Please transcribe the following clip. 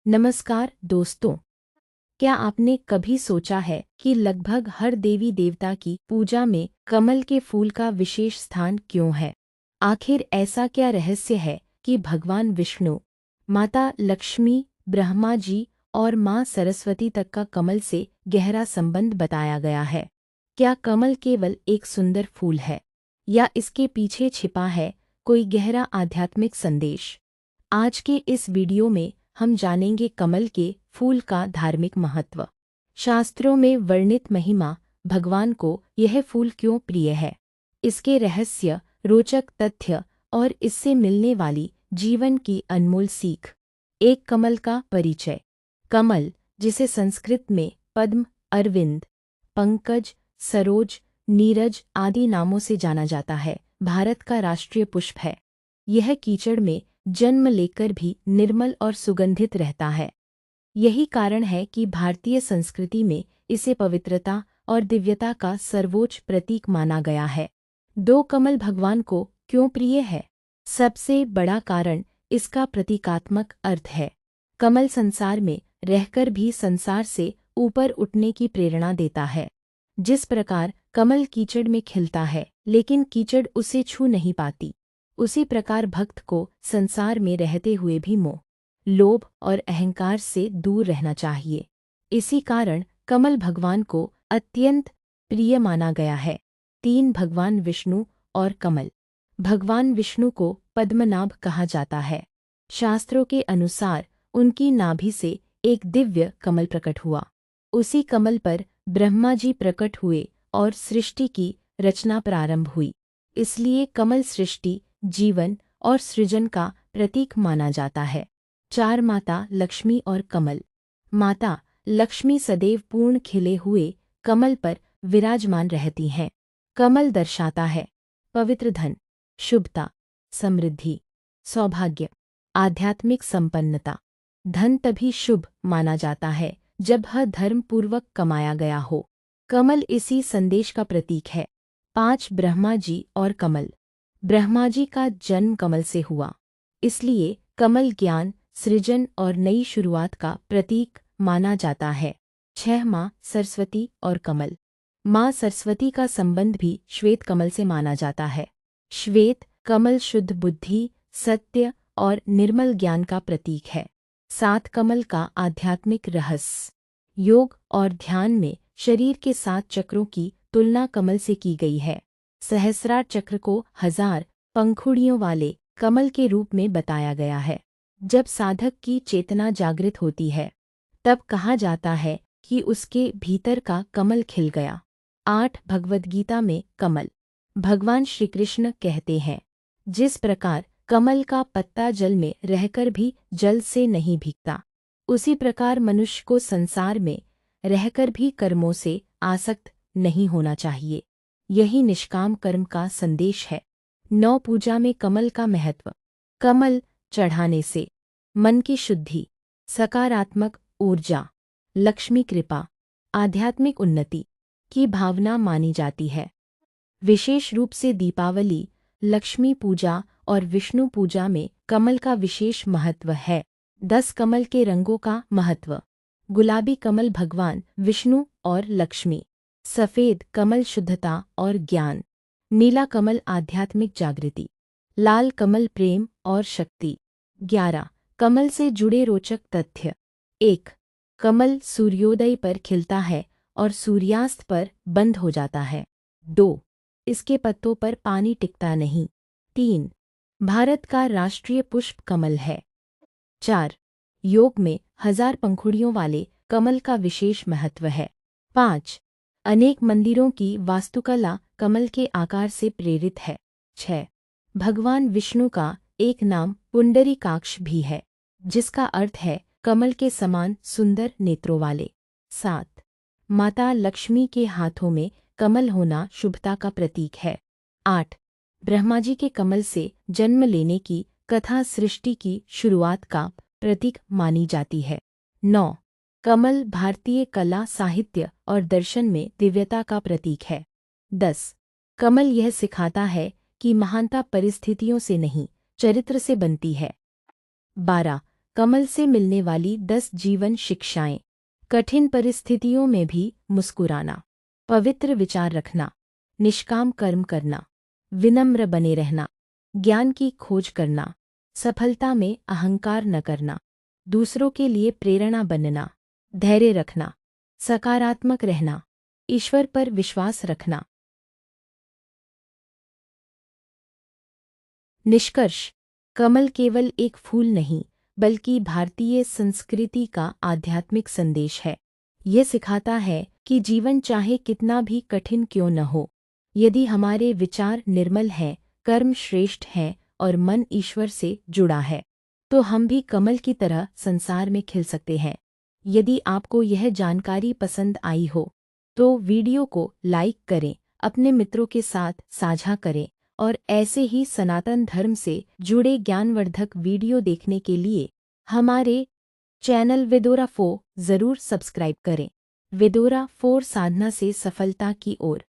नमस्कार दोस्तों, क्या आपने कभी सोचा है कि लगभग हर देवी देवता की पूजा में कमल के फूल का विशेष स्थान क्यों है? आखिर ऐसा क्या रहस्य है कि भगवान विष्णु, माता लक्ष्मी, ब्रह्मा जी और माँ सरस्वती तक का कमल से गहरा संबंध बताया गया है? क्या कमल केवल एक सुंदर फूल है, या इसके पीछे छिपा है कोई गहरा आध्यात्मिक संदेश? आज के इस वीडियो में हम जानेंगे कमल के फूल का धार्मिक महत्व, शास्त्रों में वर्णित महिमा, भगवान को यह फूल क्यों प्रिय है, इसके रहस्य, रोचक तथ्य और इससे मिलने वाली जीवन की अनमोल सीख। एक कमल का परिचय। कमल, जिसे संस्कृत में पद्म, अरविंद, पंकज, सरोज, नीरज आदि नामों से जाना जाता है, भारत का राष्ट्रीय पुष्प है। यह कीचड़ में जन्म लेकर भी निर्मल और सुगंधित रहता है। यही कारण है कि भारतीय संस्कृति में इसे पवित्रता और दिव्यता का सर्वोच्च प्रतीक माना गया है। दो कमल भगवान को क्यों प्रिय है? सबसे बड़ा कारण इसका प्रतीकात्मक अर्थ है। कमल संसार में रहकर भी संसार से ऊपर उठने की प्रेरणा देता है। जिस प्रकार कमल कीचड़ में खिलता है, लेकिन कीचड़ उसे छू नहीं पाती, उसी प्रकार भक्त को संसार में रहते हुए भी मोह, लोभ और अहंकार से दूर रहना चाहिए। इसी कारण कमल भगवान को अत्यंत प्रिय माना गया है। 3 भगवान विष्णु और कमल। भगवान विष्णु को पद्मनाभ कहा जाता है। शास्त्रों के अनुसार उनकी नाभि से एक दिव्य कमल प्रकट हुआ। उसी कमल पर ब्रह्मा जी प्रकट हुए और सृष्टि की रचना प्रारंभ हुई। इसलिए कमल सृष्टि, जीवन और सृजन का प्रतीक माना जाता है। 4 माता लक्ष्मी और कमल। माता लक्ष्मी सदैव पूर्ण खिले हुए कमल पर विराजमान रहती हैं। कमल दर्शाता है पवित्र धन, शुभता, समृद्धि, सौभाग्य, आध्यात्मिक संपन्नता। धन तभी शुभ माना जाता है जब वह धर्मपूर्वक कमाया गया हो। कमल इसी संदेश का प्रतीक है। 5 ब्रह्मा जी और कमल। ब्रह्मा जी का जन्म कमल से हुआ, इसलिए कमल ज्ञान, सृजन और नई शुरुआत का प्रतीक माना जाता है। 6 माँ सरस्वती और कमल। माँ सरस्वती का संबंध भी श्वेत कमल से माना जाता है। श्वेत कमल शुद्ध बुद्धि, सत्य और निर्मल ज्ञान का प्रतीक है। 7 कमल का आध्यात्मिक रहस्य। योग और ध्यान में शरीर के 7 चक्रों की तुलना कमल से की गई है। सहस्रार चक्र को 1000 पंखुड़ियों वाले कमल के रूप में बताया गया है। जब साधक की चेतना जागृत होती है, तब कहा जाता है कि उसके भीतर का कमल खिल गया। 8 भगवद गीता में कमल। भगवान श्री कृष्ण कहते हैं, जिस प्रकार कमल का पत्ता जल में रहकर भी जल से नहीं भीगता, उसी प्रकार मनुष्य को संसार में रहकर भी कर्मों से आसक्त नहीं होना चाहिए। यही निष्काम कर्म का संदेश है। 9 पूजा में कमल का महत्व। कमल चढ़ाने से मन की शुद्धि, सकारात्मक ऊर्जा, लक्ष्मी कृपा, आध्यात्मिक उन्नति की भावना मानी जाती है। विशेष रूप से दीपावली, लक्ष्मी पूजा और विष्णु पूजा में कमल का विशेष महत्व है। 10 कमल के रंगों का महत्व। गुलाबी कमल भगवान विष्णु और लक्ष्मी। सफ़ेद कमल शुद्धता और ज्ञान। नीला कमल आध्यात्मिक जागृति। लाल कमल प्रेम और शक्ति। 11 कमल से जुड़े रोचक तथ्य। 1 कमल सूर्योदय पर खिलता है और सूर्यास्त पर बंद हो जाता है। 2 इसके पत्तों पर पानी टिकता नहीं। 3 भारत का राष्ट्रीय पुष्प कमल है। 4 योग में 1000 पंखुड़ियों वाले कमल का विशेष महत्व है। 5 अनेक मंदिरों की वास्तुकला कमल के आकार से प्रेरित है। 6 भगवान विष्णु का एक नाम पुंडरीकाक्ष भी है, जिसका अर्थ है कमल के समान सुंदर नेत्रों वाले। 7 माता लक्ष्मी के हाथों में कमल होना शुभता का प्रतीक है। 8 ब्रह्मा जी के कमल से जन्म लेने की कथा सृष्टि की शुरुआत का प्रतीक मानी जाती है। 9 कमल भारतीय कला, साहित्य और दर्शन में दिव्यता का प्रतीक है। 10 कमल यह सिखाता है कि महानता परिस्थितियों से नहीं, चरित्र से बनती है। 12 कमल से मिलने वाली 10 जीवन शिक्षाएं। कठिन परिस्थितियों में भी मुस्कुराना, पवित्र विचार रखना, निष्काम कर्म करना, विनम्र बने रहना, ज्ञान की खोज करना, सफलता में अहंकार न करना, दूसरों के लिए प्रेरणा बनना, धैर्य रखना, सकारात्मक रहना, ईश्वर पर विश्वास रखना। निष्कर्ष, कमल केवल एक फूल नहीं बल्कि भारतीय संस्कृति का आध्यात्मिक संदेश है। यह सिखाता है कि जीवन चाहे कितना भी कठिन क्यों न हो, यदि हमारे विचार निर्मल हैं, कर्म श्रेष्ठ हैं और मन ईश्वर से जुड़ा है, तो हम भी कमल की तरह संसार में खिल सकते हैं। यदि आपको यह जानकारी पसंद आई हो, तो वीडियो को लाइक करें, अपने मित्रों के साथ साझा करें और ऐसे ही सनातन धर्म से जुड़े ज्ञानवर्धक वीडियो देखने के लिए हमारे चैनल वेदोरा 4 ज़रूर सब्सक्राइब करें। वेदोरा 4 साधना से सफलता की ओर।